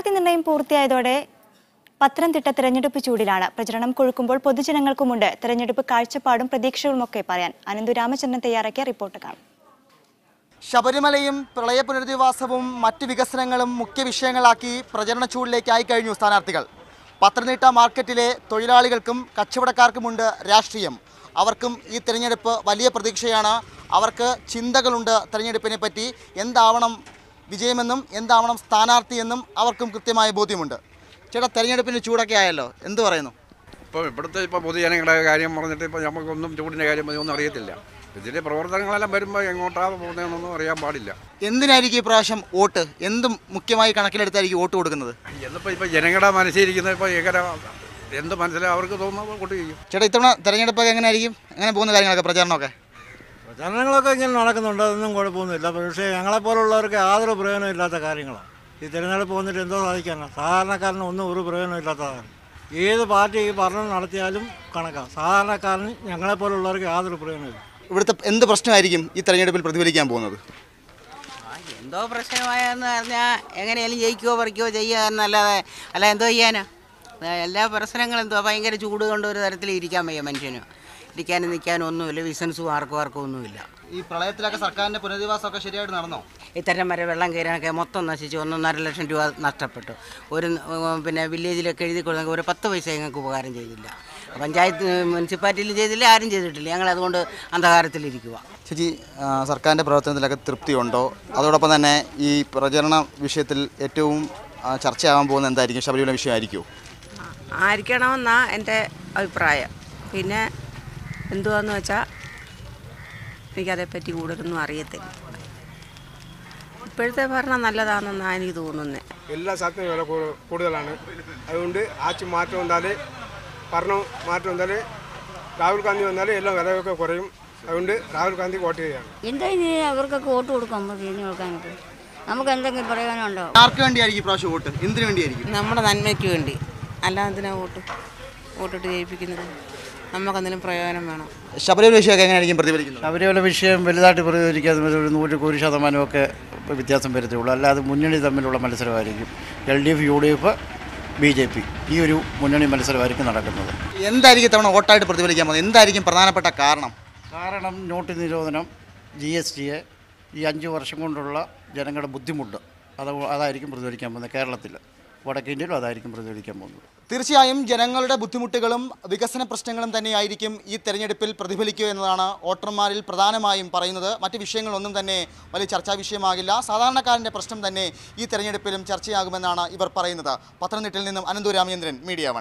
സ്ഥാനാർത്ഥി നിർണയം പൂർത്തിയായതോടെ പത്തനംതിട്ട തെരഞ്ഞെടുപ്പ് ചൂടിലാണ്. പ്രചരണം കൊഴുക്കുമ്പോൾ പൊതുജനങ്ങൾക്കുമുണ്ട് തെരഞ്ഞെടുപ്പ് കാഴ്ചപ്പാടും പ്രതീക്ഷകളുമൊക്കെ പറയാൻ. അനന്തു രാമചന്ദ്രൻ തയ്യാറാക്കിയ റിപ്പോർട്ട് കാണാം. ശബരിമലയും പ്രളയ പുനരധിവാസവും മറ്റ് വികസനങ്ങളും മുഖ്യ വിഷയങ്ങളാക്കി പ്രചരണ ചൂടിലേക്കായി കഴിഞ്ഞു സ്ഥാനാർത്ഥികൾ. പത്തനംതിട്ട മാർക്കറ്റിലെ തൊഴിലാളികൾക്കും കച്ചവടക്കാർക്കുമുണ്ട് രാഷ്ട്രീയം. അവർക്കും ഈ തെരഞ്ഞെടുപ്പ് വലിയ പ്രതീക്ഷയാണ്. അവർക്ക് ചിന്തകളുണ്ട് തെരഞ്ഞെടുപ്പിനെ പറ്റി. എന്താവണം വിജയമെന്നും എന്താവണം സ്ഥാനാർത്ഥി എന്നും അവർക്കും കൃത്യമായ ബോധ്യമുണ്ട്. ചേട്ടാ, തെരഞ്ഞെടുപ്പിൻ്റെ ചൂടൊക്കെ ആയല്ലോ, എന്ത് പറയുന്നു? ഇവിടുത്തെ പൊതുജനങ്ങളുടെ കാര്യം പറഞ്ഞിട്ട് നമുക്കൊന്നും ചൂടിൻ്റെ കാര്യം ഒന്നും അറിയത്തില്ല. ഇതിൻ്റെ പ്രവർത്തനങ്ങളെല്ലാം വരുമ്പോൾ എങ്ങോട്ടാണ് പോകുന്നതെന്നൊന്നും അറിയാൻ പാടില്ല. എന്തിനായിരിക്കും ഈ പ്രാവശ്യം വോട്ട്? എന്തും മുഖ്യമായി കണക്കിലെടുത്തായിരിക്കും വോട്ട് കൊടുക്കുന്നത്? എന്നിപ്പോൾ ജനങ്ങളുടെ മനസ്സിലിരിക്കുന്നത് എങ്ങനെ എന്ത് മനസ്സിലായി അവർക്ക് തോന്നുന്നത് വോട്ട് ചെയ്യും. ചേട്ടാ, ഇത്തവണ തെരഞ്ഞെടുപ്പൊക്കെ എങ്ങനെയായിരിക്കും? എങ്ങനെ പോകുന്ന കാര്യങ്ങളൊക്കെ, പ്രചാരണമൊക്കെ ഇങ്ങനെ നടക്കുന്നുണ്ട്, അതൊന്നും കുഴപ്പമൊന്നുമില്ല. പക്ഷേ ഞങ്ങളെപ്പോലുള്ളവർക്ക് യാതൊരു പ്രയോജനമില്ലാത്ത കാര്യങ്ങളാണ് ഈ തിരഞ്ഞെടുപ്പ് വന്നിട്ട്. എന്തോ സാധിക്കാനാണ്? സാധാരണക്കാരന് ഒന്നും ഒരു പ്രയോജനമില്ലാത്തതാണ്. ഏത് പാർട്ടി ഈ ഭരണം നടത്തിയാലും കണക്കാണ്. സാധാരണക്കാരന് ഞങ്ങളെപ്പോലുള്ളവർക്ക് യാതൊരു പ്രയോജനമില്ല. ഇവിടുത്തെ എന്ത് പ്രശ്നമായിരിക്കും ഈ തെരഞ്ഞെടുപ്പിൽ പ്രതിഫലിക്കാൻ പോകുന്നത്? എന്തോ പ്രശ്നമായെന്ന് പറഞ്ഞാൽ എങ്ങനെയാലും ജയിക്കുകയോ പറിക്കുകയോ ചെയ്യുക എന്നല്ലാതെ അല്ല എന്തോ ചെയ്യാനാ? എല്ലാ പ്രശ്നങ്ങളും എന്തോ ഭയങ്കര ചൂട് കൊണ്ട് ഒരു തരത്തിൽ ഇരിക്കാൻ വയ്യ മനുഷ്യന്. ഇരിക്കാനും നിൽക്കാനും ഒന്നുമില്ല. ബിസിനസ്സും ആർക്കും ഒന്നുമില്ല. ഈ പ്രളയത്തിലൊക്കെ സർക്കാരിൻ്റെ പുനരധിവാസമൊക്കെ ശരിയായിട്ട് നടന്നോ? ഇത്തരം വരെ വെള്ളം കയറാനൊക്കെ മൊത്തം നശിച്ചു. 1.5 ലക്ഷം രൂപ നഷ്ടപ്പെട്ടു. ഒരു വില്ലേജിലൊക്കെ എഴുതി കൊടുത്തെങ്കിൽ ഒരു 10 പൈസ ഞങ്ങൾക്ക് ഉപകാരം ചെയ്തില്ല. പഞ്ചായത്ത് മുനിസിപ്പാലിറ്റിയിൽ ചെയ്തില്ല, ആരും ചെയ്തിട്ടില്ല. ഞങ്ങൾ അതുകൊണ്ട് അന്ധകാരത്തിലിരിക്കുക. ചേച്ചി, സർക്കാരിൻ്റെ പ്രവർത്തനത്തിലൊക്കെ തൃപ്തിയുണ്ടോ? അതോടൊപ്പം തന്നെ ഈ പ്രചരണ വിഷയത്തിൽ ഏറ്റവും ചർച്ചയാകാൻ പോകുന്ന എന്തായിരിക്കും? ശബരിമല വിഷയമായിരിക്കുമോ? ആയിരിക്കണമെന്നാണ് എൻ്റെ അഭിപ്രായം. പിന്നെ എന്തുവാന്ന് വെച്ചാൽ എനിക്കതേപ്പറ്റി കൂടുതലൊന്നും അറിയത്തില്ല. ഇപ്പോഴത്തെ ഭരണം നല്ലതാണെന്നാണ് എനിക്ക് തോന്നുന്നത്. എല്ലാ സാധനവും വില കൂടുതലാണ്. അതുകൊണ്ട് ആഴ്ച മാറ്റം വന്നാൽ, ഭരണം മാറ്റം വന്നാൽ, രാഹുൽ ഗാന്ധി വന്നാൽ എല്ലാം വിലയൊക്കെ കുറയും. അതുകൊണ്ട് രാഹുൽ ഗാന്ധി വോട്ട് ചെയ്യുകയാണ്. എന്താ അവർക്കൊക്കെ വോട്ട് കൊടുക്കാൻ കൊടുക്കാനൊക്കെ നമുക്ക് എന്തെങ്കിലും പ്രയോജനമുണ്ടോ? ആർക്ക് വേണ്ടിയായിരിക്കും പ്രാവശ്യം വോട്ട്? എന്തിനു വേണ്ടിയായിരിക്കും? നമ്മുടെ നന്മയ്ക്ക് വേണ്ടി. അല്ലാതെ എന്തിനാ വോട്ടിട്ട് ജയിപ്പിക്കുന്നത്? നമുക്കെന്തെങ്കിലും പ്രയോജനം വേണം. ശബരിമല വിഷയമൊക്കെ എങ്ങനെയായിരിക്കും പ്രതിഫലിക്കുന്നത്? ശബരിമല വിഷയം വലുതായിട്ട് പ്രതികരിക്കാതെ ഒരു 100% വ്യത്യാസം വരത്തുള്ളൂ. അല്ലാതെ മുന്നണി തമ്മിലുള്ള മത്സരമായിരിക്കും. LDF, UDF, BJP ഈ ഒരു മുന്നണി മത്സരമായിരിക്കും നടക്കുന്നത്. എന്തായിരിക്കും തവണ വോട്ടായിട്ട് പ്രതിഫലിക്കാൻ പോകുന്നത്? എന്തായിരിക്കും പ്രധാനപ്പെട്ട കാരണം? നോട്ട് നിരോധനം, GST, ഈ 5 വർഷം കൊണ്ടുള്ള ജനങ്ങളുടെ ബുദ്ധിമുട്ട് അതായിരിക്കും പ്രതിഫലിക്കാൻ പോകുന്നത്. കേരളത്തിൽ വടക്കേ ഇന്ത്യയിലും അതായിരിക്കും പ്രതിഫലിക്കാൻ പോകുന്നത്. തീർച്ചയായും ജനങ്ങളുടെ ബുദ്ധിമുട്ടുകളും വികസന പ്രശ്നങ്ങളും തന്നെയായിരിക്കും ഈ തെരഞ്ഞെടുപ്പിൽ പ്രതിഫലിക്കുക എന്നതാണ് വോട്ടർമാരിൽ പ്രധാനമായും പറയുന്നത്. മറ്റ് വിഷയങ്ങളൊന്നും തന്നെ വലിയ ചർച്ചാ വിഷയമാകില്ല. സാധാരണക്കാരൻ്റെ പ്രശ്നം തന്നെ ഈ തെരഞ്ഞെടുപ്പിലും ചർച്ചയാകുമെന്നാണ് ഇവർ പറയുന്നത്. പത്തനംതിട്ടയിൽ നിന്നും അനന്തു രാമചന്ദ്രൻ, മീഡിയ 1.